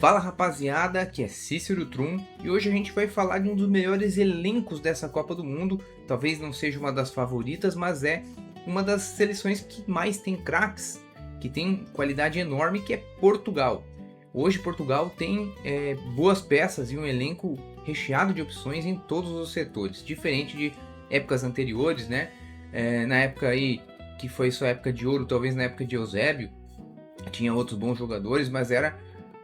Fala rapaziada, aqui é Cícero Trum e hoje a gente vai falar de um dos melhores elencos dessa Copa do Mundo. Talvez não seja uma das favoritas, mas é uma das seleções que mais tem craques, que tem qualidade enorme, que é Portugal. Hoje Portugal tem boas peças e um elenco recheado de opções em todos os setores, diferente de épocas anteriores, né? Na época aí que foi sua época de ouro, talvez na época de Eusébio, tinha outros bons jogadores, mas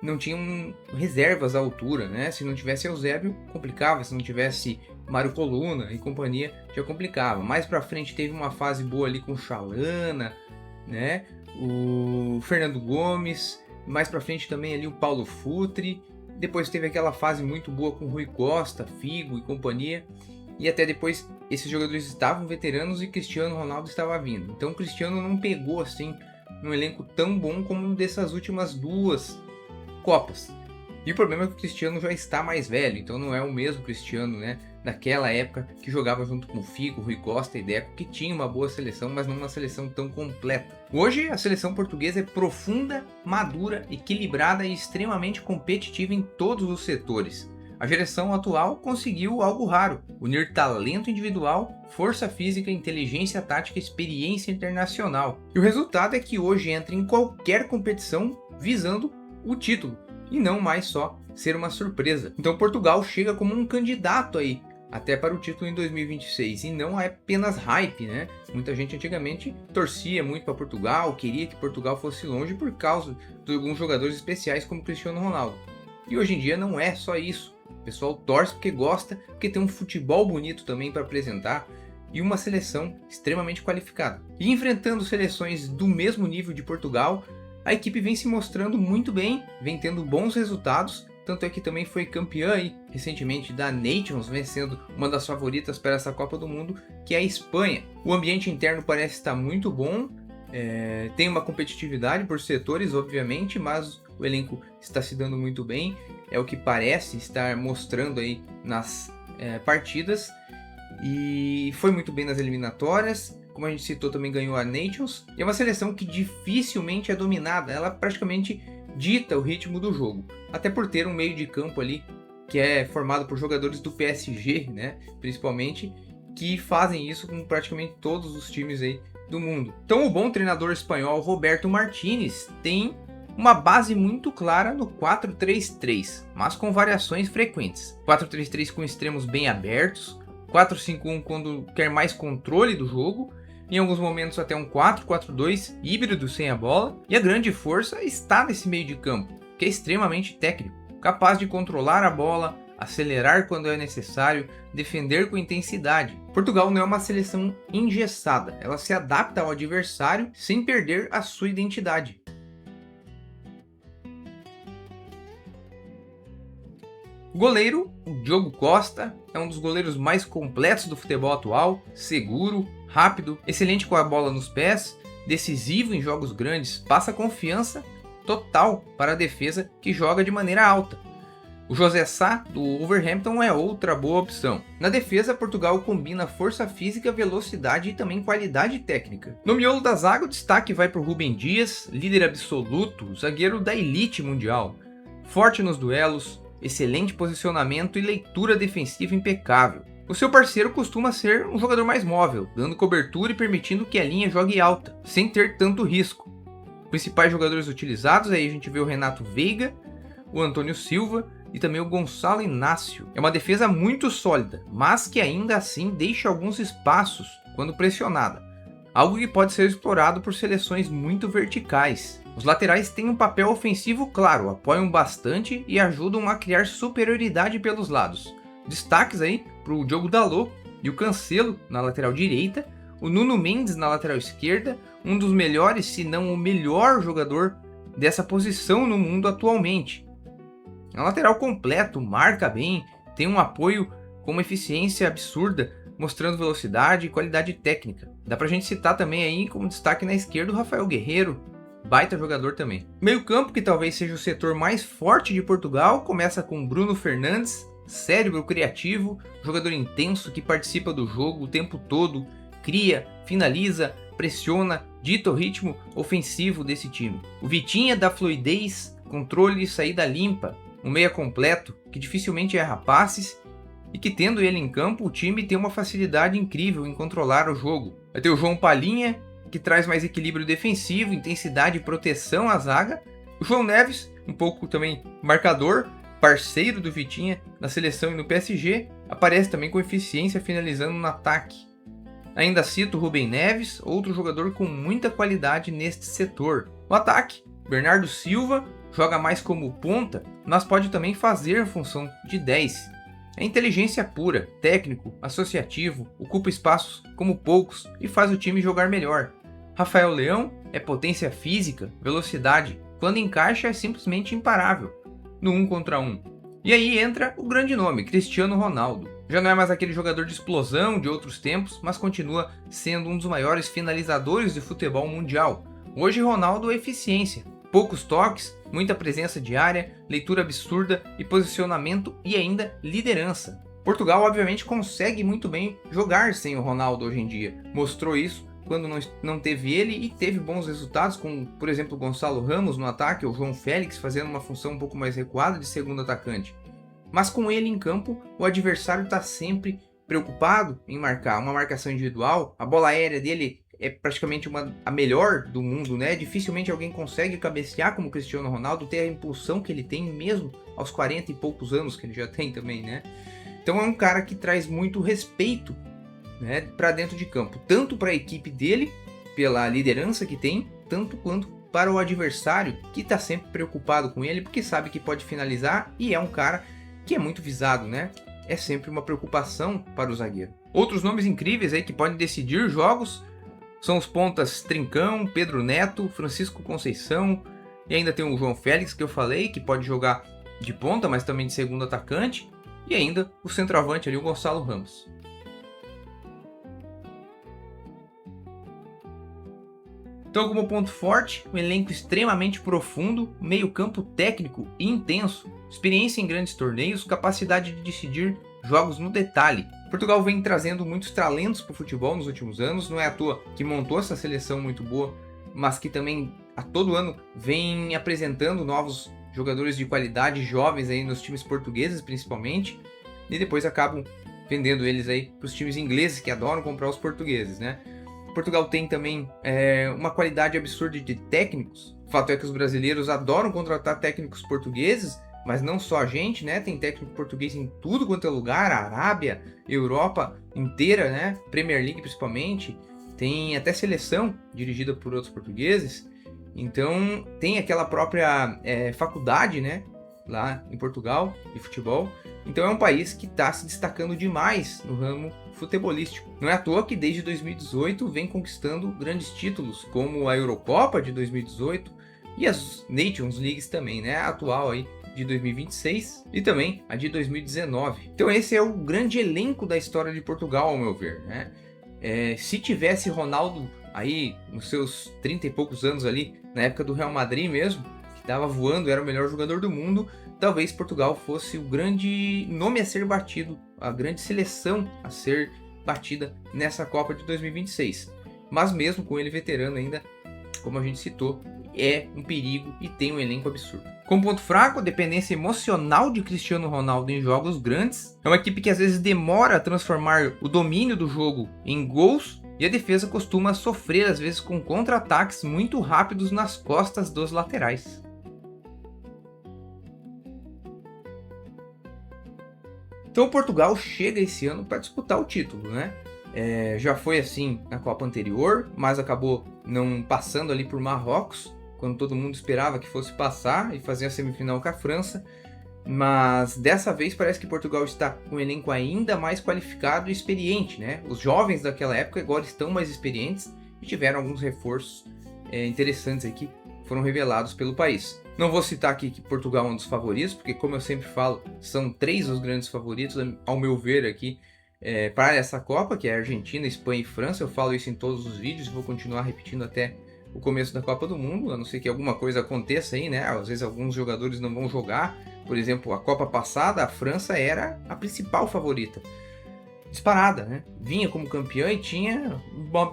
não tinham reservas à altura, né? Se não tivesse Eusébio, complicava. Se não tivesse Mário Coluna e companhia, já complicava. Mais pra frente teve uma fase boa ali com Chalana, né? O Fernando Gomes. Mais pra frente também ali o Paulo Futre. Depois teve aquela fase muito boa com Rui Costa, Figo e companhia. E até depois esses jogadores estavam veteranos e Cristiano Ronaldo estava vindo. Então o Cristiano não pegou assim um elenco tão bom como dessas últimas duas Copas. E o problema é que o Cristiano já está mais velho, então não é o mesmo Cristiano, né, daquela época que jogava junto com o Figo, Rui Costa e Deco, que tinha uma boa seleção, mas não uma seleção tão completa. Hoje a seleção portuguesa é profunda, madura, equilibrada e extremamente competitiva em todos os setores. A geração atual conseguiu algo raro: unir talento individual, força física, inteligência tática e experiência internacional. E o resultado é que hoje entra em qualquer competição visando o título e não mais só ser uma surpresa. Então Portugal chega como um candidato aí até para o título em 2026 e não é apenas hype, né? Muita gente antigamente torcia muito para Portugal, queria que Portugal fosse longe por causa de alguns jogadores especiais como Cristiano Ronaldo. E hoje em dia não é só isso. O pessoal torce porque gosta, porque tem um futebol bonito também para apresentar e uma seleção extremamente qualificada. E enfrentando seleções do mesmo nível de Portugal, a equipe vem se mostrando muito bem, vem tendo bons resultados, tanto é que também foi campeã aí, recentemente da Nations, vencendo uma das favoritas para essa Copa do Mundo, que é a Espanha. O ambiente interno parece estar muito bom, tem uma competitividade por setores, obviamente, mas o elenco está se dando muito bem, é o que parece estar mostrando aí nas partidas, e foi muito bem nas eliminatórias. Como a gente citou, também ganhou a Nations. E é uma seleção que dificilmente é dominada. Ela praticamente dita o ritmo do jogo. Até por ter um meio de campo ali que é formado por jogadores do PSG, né? Principalmente, que fazem isso com praticamente todos os times aí do mundo. Então o bom treinador espanhol Roberto Martínez tem uma base muito clara no 4-3-3, mas com variações frequentes. 4-3-3 com extremos bem abertos, 4-5-1 quando quer mais controle do jogo, em alguns momentos até um 4-4-2 híbrido sem a bola, e a grande força está nesse meio de campo, que é extremamente técnico, capaz de controlar a bola, acelerar quando é necessário, defender com intensidade. Portugal não é uma seleção engessada, ela se adapta ao adversário sem perder a sua identidade. O goleiro, o Diogo Costa, é um dos goleiros mais completos do futebol atual, seguro, rápido, excelente com a bola nos pés, decisivo em jogos grandes, passa confiança total para a defesa que joga de maneira alta. O José Sá, do Wolverhampton, é outra boa opção. Na defesa, Portugal combina força física, velocidade e também qualidade técnica. No miolo da zaga, o destaque vai para o Rúben Dias, líder absoluto, zagueiro da elite mundial. Forte nos duelos, excelente posicionamento e leitura defensiva impecável. O seu parceiro costuma ser um jogador mais móvel, dando cobertura e permitindo que a linha jogue alta, sem ter tanto risco. Os principais jogadores utilizados, aí a gente vê o Renato Veiga, o Antônio Silva e também o Gonçalo Inácio. É uma defesa muito sólida, mas que ainda assim deixa alguns espaços quando pressionada, algo que pode ser explorado por seleções muito verticais. Os laterais têm um papel ofensivo claro, apoiam bastante e ajudam a criar superioridade pelos lados. Destaques aí para o Diogo Dalot e o Cancelo na lateral direita, o Nuno Mendes na lateral esquerda, um dos melhores, se não o melhor jogador dessa posição no mundo atualmente. É um lateral completo, marca bem, tem um apoio com uma eficiência absurda, mostrando velocidade e qualidade técnica. Dá pra gente citar também aí como destaque na esquerda o Rafael Guerreiro, baita jogador também. Meio campo, que talvez seja o setor mais forte de Portugal, começa com Bruno Fernandes, cérebro criativo, jogador intenso que participa do jogo o tempo todo, cria, finaliza, pressiona, dita o ritmo ofensivo desse time. O Vitinha dá fluidez, controle e saída limpa, um meia completo, que dificilmente erra passes e que, tendo ele em campo, o time tem uma facilidade incrível em controlar o jogo. Vai ter o João Palhinha, que traz mais equilíbrio defensivo, intensidade e proteção à zaga. O João Neves, um pouco também marcador, parceiro do Vitinha na seleção e no PSG, aparece também com eficiência finalizando no ataque. Ainda cito o Rubem Neves, outro jogador com muita qualidade neste setor. No ataque, Bernardo Silva joga mais como ponta, mas pode também fazer a função de 10. É inteligência pura, técnico, associativo, ocupa espaços como poucos e faz o time jogar melhor. Rafael Leão é potência física, velocidade, quando encaixa é simplesmente imparável, no 1 contra 1. E aí entra o grande nome, Cristiano Ronaldo. Já não é mais aquele jogador de explosão de outros tempos, mas continua sendo um dos maiores finalizadores de futebol mundial. Hoje Ronaldo é eficiência, poucos toques, muita presença de área, leitura absurda e posicionamento e ainda liderança. Portugal obviamente consegue muito bem jogar sem o Ronaldo hoje em dia. Mostrou isso quando não teve ele e teve bons resultados, com, por exemplo, o Gonçalo Ramos no ataque, ou o João Félix fazendo uma função um pouco mais recuada de segundo atacante. Mas com ele em campo, o adversário está sempre preocupado em marcar uma marcação individual. A bola aérea dele é praticamente a melhor do mundo, né? Dificilmente alguém consegue cabecear como o Cristiano Ronaldo, ter a impulsão que ele tem mesmo aos 40 e poucos anos que ele já tem também, né? Então é um cara que traz muito respeito, né, para dentro de campo, tanto para a equipe dele, pela liderança que tem, tanto quanto para o adversário, que está sempre preocupado com ele, porque sabe que pode finalizar e é um cara que é muito visado, né? É sempre uma preocupação para o zagueiro. Outros nomes incríveis aí que podem decidir jogos são os pontas Trincão, Pedro Neto, Francisco Conceição, e ainda tem o João Félix, que eu falei, que pode jogar de ponta, mas também de segundo atacante, e ainda o centroavante ali, o Gonçalo Ramos. Então, como ponto forte, um elenco extremamente profundo, meio-campo técnico e intenso, experiência em grandes torneios, capacidade de decidir jogos no detalhe. Portugal vem trazendo muitos talentos para o futebol nos últimos anos, não é à toa que montou essa seleção muito boa, mas que também a todo ano vem apresentando novos jogadores de qualidade, jovens aí nos times portugueses principalmente, e depois acabam vendendo eles aí para os times ingleses que adoram comprar os portugueses, né? Portugal tem também uma qualidade absurda de técnicos. O fato é que os brasileiros adoram contratar técnicos portugueses, mas não só a gente, né? Tem técnico português em tudo quanto é lugar, Arábia, Europa inteira, né? Premier League principalmente. Tem até seleção dirigida por outros portugueses. Então tem aquela própria faculdade, né? Lá em Portugal, de futebol. Então é um país que está se destacando demais no ramo futebolístico. Não é à toa que desde 2018 vem conquistando grandes títulos, como a Eurocopa de 2018 e as Nations Leagues também, né? A atual aí de 2026 e também a de 2019. Então esse é o grande elenco da história de Portugal, ao meu ver, né? Se tivesse Ronaldo aí nos seus 30 e poucos anos ali, na época do Real Madrid mesmo, que estava voando, era o melhor jogador do mundo, talvez Portugal fosse o grande nome a ser batido, a grande seleção a ser batida nessa Copa de 2026. Mas mesmo com ele veterano ainda, como a gente citou, é um perigo e tem um elenco absurdo. Como ponto fraco, a dependência emocional de Cristiano Ronaldo em jogos grandes. É uma equipe que às vezes demora a transformar o domínio do jogo em gols e a defesa costuma sofrer às vezes com contra-ataques muito rápidos nas costas dos laterais. Então Portugal chega esse ano para disputar o título, né? Já foi assim na Copa anterior, mas acabou não passando ali por Marrocos, quando todo mundo esperava que fosse passar e fazer a semifinal com a França. Mas dessa vez parece que Portugal está com um elenco ainda mais qualificado e experiente, né? Os jovens daquela época agora estão mais experientes e tiveram alguns reforços interessantes aqui que foram revelados pelo país. Não vou citar aqui que Portugal é um dos favoritos, porque como eu sempre falo, são 3 os grandes favoritos, ao meu ver aqui, para essa Copa, que é Argentina, Espanha e França. Eu falo isso em todos os vídeos e vou continuar repetindo até o começo da Copa do Mundo, a não ser que alguma coisa aconteça aí, né? Às vezes alguns jogadores não vão jogar. Por exemplo, a Copa passada, a França era a principal favorita. disparada, né? Vinha como campeã e tinha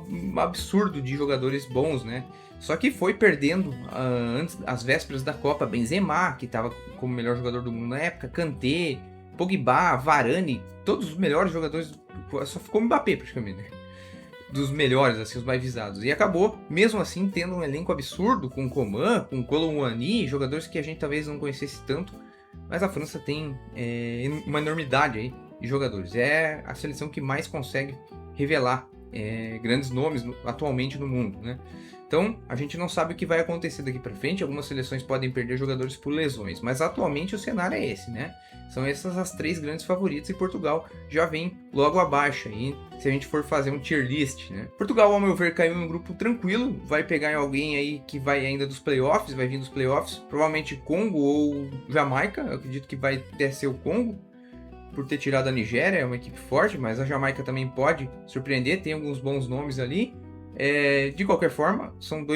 um absurdo de jogadores bons, né? Só que foi perdendo antes, às vésperas da Copa, Benzema, que estava como melhor jogador do mundo na época, Kanté, Pogba, Varane, todos os melhores jogadores, só ficou Mbappé praticamente, né? Dos melhores, assim, os mais visados. E acabou, mesmo assim, tendo um elenco absurdo, com Coman, com Colomwani, jogadores que a gente talvez não conhecesse tanto, mas a França tem uma enormidade aí de jogadores. É a seleção que mais consegue revelar grandes nomes atualmente no mundo, né? Então, a gente não sabe o que vai acontecer daqui para frente. Algumas seleções podem perder jogadores por lesões, mas atualmente o cenário é esse, né? São essas as 3 grandes favoritas e Portugal já vem logo abaixo aí, se a gente for fazer um tier list, né? Portugal, ao meu ver, caiu em um grupo tranquilo, vai pegar alguém aí que vai ainda dos playoffs, vai vir dos playoffs, provavelmente Congo ou Jamaica, eu acredito que vai até ser o Congo, por ter tirado a Nigéria, é uma equipe forte, mas a Jamaica também pode surpreender, tem alguns bons nomes ali. De qualquer forma, são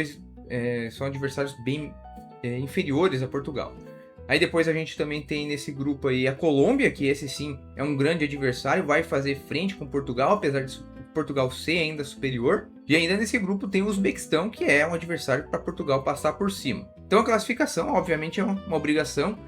adversários bem inferiores a Portugal. Aí depois a gente também tem nesse grupo aí a Colômbia, que esse sim é um grande adversário, vai fazer frente com Portugal, apesar de Portugal ser ainda superior. E ainda nesse grupo tem o Uzbequistão, que é um adversário para Portugal passar por cima. Então a classificação, obviamente, é uma obrigação.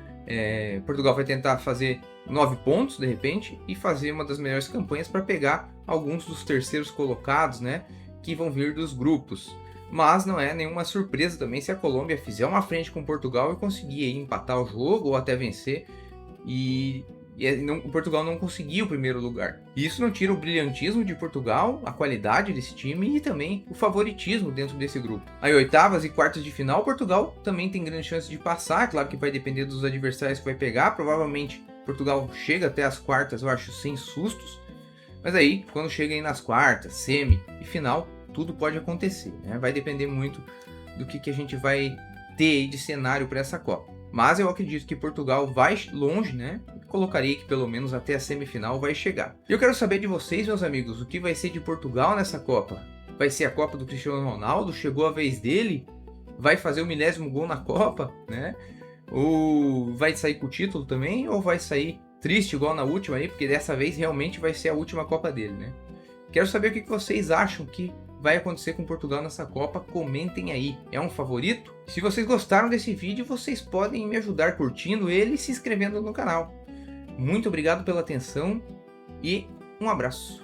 Portugal vai tentar fazer 9 pontos, de repente, e fazer uma das melhores campanhas para pegar alguns dos terceiros colocados, né, que vão vir dos grupos. Mas não é nenhuma surpresa também se a Colômbia fizer uma frente com Portugal e conseguir aí empatar o jogo ou até vencer. Portugal não conseguiu o primeiro lugar. Isso não tira o brilhantismo de Portugal, a qualidade desse time e também o favoritismo dentro desse grupo. Aí, oitavas e quartas de final, Portugal também tem grande chance de passar. Claro que vai depender dos adversários que vai pegar. Provavelmente Portugal chega até as quartas, eu acho, sem sustos. Mas aí, quando chega aí nas quartas, semi e final, tudo pode acontecer, né? Vai depender muito do que a gente vai ter aí de cenário para essa Copa. Mas eu acredito que Portugal vai longe, né? Colocaria que pelo menos até a semifinal vai chegar. E eu quero saber de vocês, meus amigos, o que vai ser de Portugal nessa Copa? Vai ser a Copa do Cristiano Ronaldo? Chegou a vez dele? Vai fazer o 10º gol na Copa, né? Ou vai sair com o título também? Ou vai sair triste igual na última aí? Porque dessa vez realmente vai ser a última Copa dele, né? Quero saber o que vocês acham que vai acontecer com Portugal nessa Copa, comentem aí. É um favorito? Se vocês gostaram desse vídeo, vocês podem me ajudar curtindo ele e se inscrevendo no canal. Muito obrigado pela atenção e um abraço.